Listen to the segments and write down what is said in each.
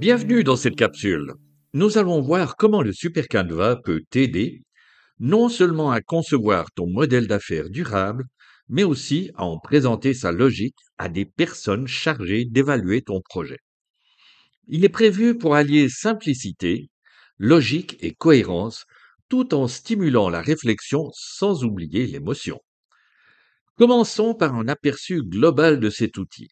Bienvenue dans cette capsule. Nous allons voir comment le Super Canva peut t'aider non seulement à concevoir ton modèle d'affaires durable, mais aussi à en présenter sa logique à des personnes chargées d'évaluer ton projet. Il est prévu pour allier simplicité, logique et cohérence, tout en stimulant la réflexion sans oublier l'émotion. Commençons par un aperçu global de cet outil.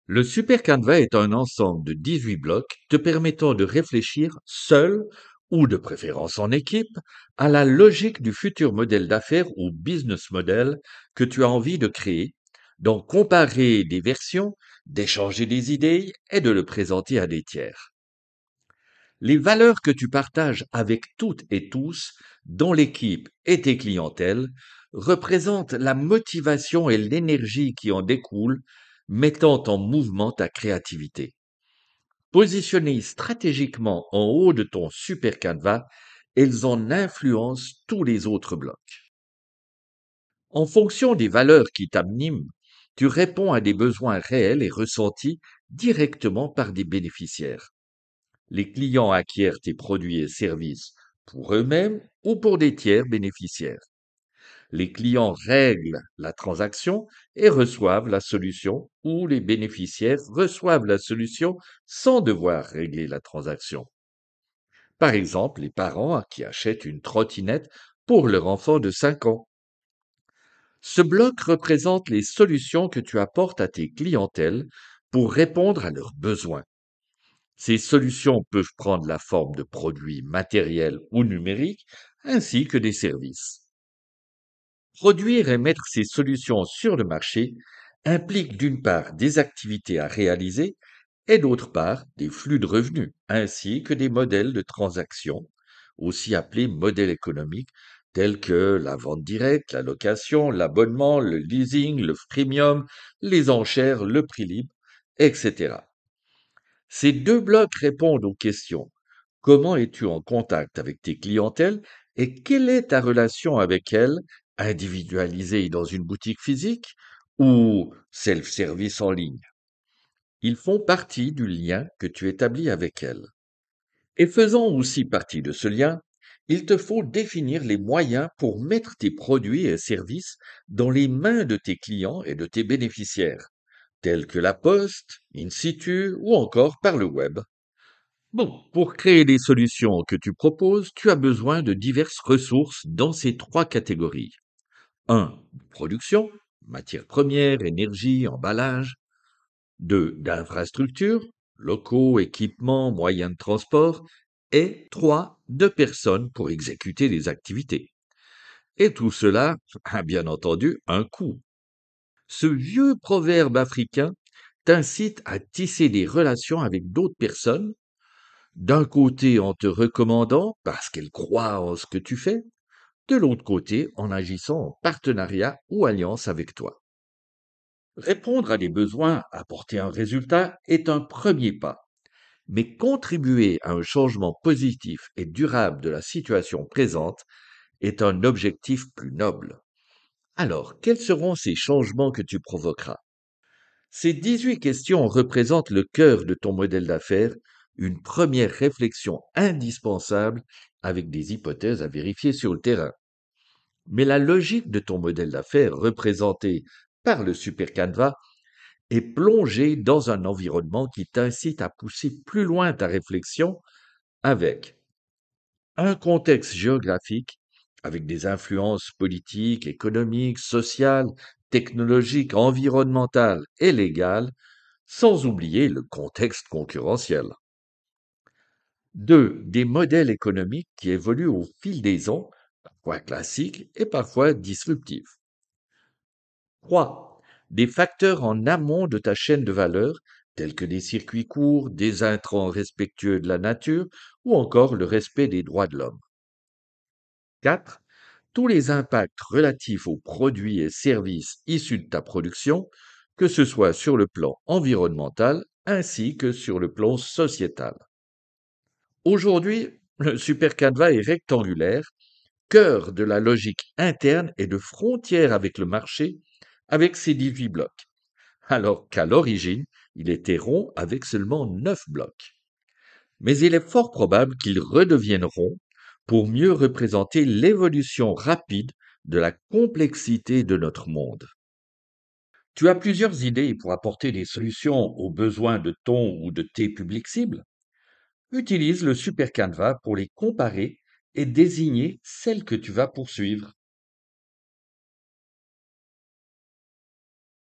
Le Super Canva est un ensemble de 18 blocs te permettant de réfléchir seul ou de préférence en équipe à la logique du futur modèle d'affaires ou business model que tu as envie de créer, d'en comparer des versions, d'échanger des idées et de le présenter à des tiers. Les valeurs que tu partages avec toutes et tous, dans l'équipe et tes clientèles, représentent la motivation et l'énergie qui en découlent, mettant en mouvement ta créativité. Positionnées stratégiquement en haut de ton super canevas, elles en influencent tous les autres blocs. En fonction des valeurs qui t'animent, tu réponds à des besoins réels et ressentis directement par des bénéficiaires. Les clients acquièrent tes produits et services pour eux-mêmes ou pour des tiers bénéficiaires. Les clients règlent la transaction et reçoivent la solution, ou les bénéficiaires reçoivent la solution sans devoir régler la transaction. Par exemple, les parents qui achètent une trottinette pour leur enfant de 5 ans. Ce bloc représente les solutions que tu apportes à tes clientèles pour répondre à leurs besoins. Ces solutions peuvent prendre la forme de produits matériels ou numériques, ainsi que des services. Produire et mettre ces solutions sur le marché implique d'une part des activités à réaliser et d'autre part des flux de revenus, ainsi que des modèles de transaction, aussi appelés modèles économiques, tels que la vente directe, la location, l'abonnement, le leasing, le freemium, les enchères, le prix libre, etc. Ces deux blocs répondent aux questions: comment es-tu en contact avec tes clientèles et quelle est ta relation avec elles, individualisée dans une boutique physique ou self-service en ligne? Ils font partie du lien que tu établis avec elles. Et faisant aussi partie de ce lien, il te faut définir les moyens pour mettre tes produits et services dans les mains de tes clients et de tes bénéficiaires, tels que la poste, in situ ou encore par le web. Bon, pour créer les solutions que tu proposes, tu as besoin de diverses ressources dans ces trois catégories. 1. Production, matières premières, énergie, emballage. 2. D'infrastructures, locaux, équipements, moyens de transport. Et 3. De personnes pour exécuter les activités. Et tout cela a bien entendu un coût. Ce vieux proverbe africain t'incite à tisser des relations avec d'autres personnes, d'un côté en te recommandant parce qu'elles croient en ce que tu fais, de l'autre côté en agissant en partenariat ou alliance avec toi. Répondre à des besoins, apporter un résultat est un premier pas, mais contribuer à un changement positif et durable de la situation présente est un objectif plus noble. Alors, quels seront ces changements que tu provoqueras? Ces 18 questions représentent le cœur de ton modèle d'affaires, une première réflexion indispensable avec des hypothèses à vérifier sur le terrain. Mais la logique de ton modèle d'affaires, représentée par le Super Canva, est plongée dans un environnement qui t'incite à pousser plus loin ta réflexion avec un contexte géographique, avec des influences politiques, économiques, sociales, technologiques, environnementales et légales, sans oublier le contexte concurrentiel. 2. Des modèles économiques qui évoluent au fil des ans, parfois classiques et parfois disruptifs. 3. Des facteurs en amont de ta chaîne de valeur, tels que des circuits courts, des intrants respectueux de la nature ou encore le respect des droits de l'homme. 4. Tous les impacts relatifs aux produits et services issus de ta production, que ce soit sur le plan environnemental ainsi que sur le plan sociétal. Aujourd'hui, le Super Canva est rectangulaire, cœur de la logique interne et de frontière avec le marché, avec ses 18 blocs, alors qu'à l'origine, il était rond avec seulement 9 blocs. mais il est fort probable qu'ils redeviendront pour mieux représenter l'évolution rapide de la complexité de notre monde. Tu as plusieurs idées pour apporter des solutions aux besoins de ton ou de tes publics cibles. Utilise le Super Canva pour les comparer et désigner celles que tu vas poursuivre.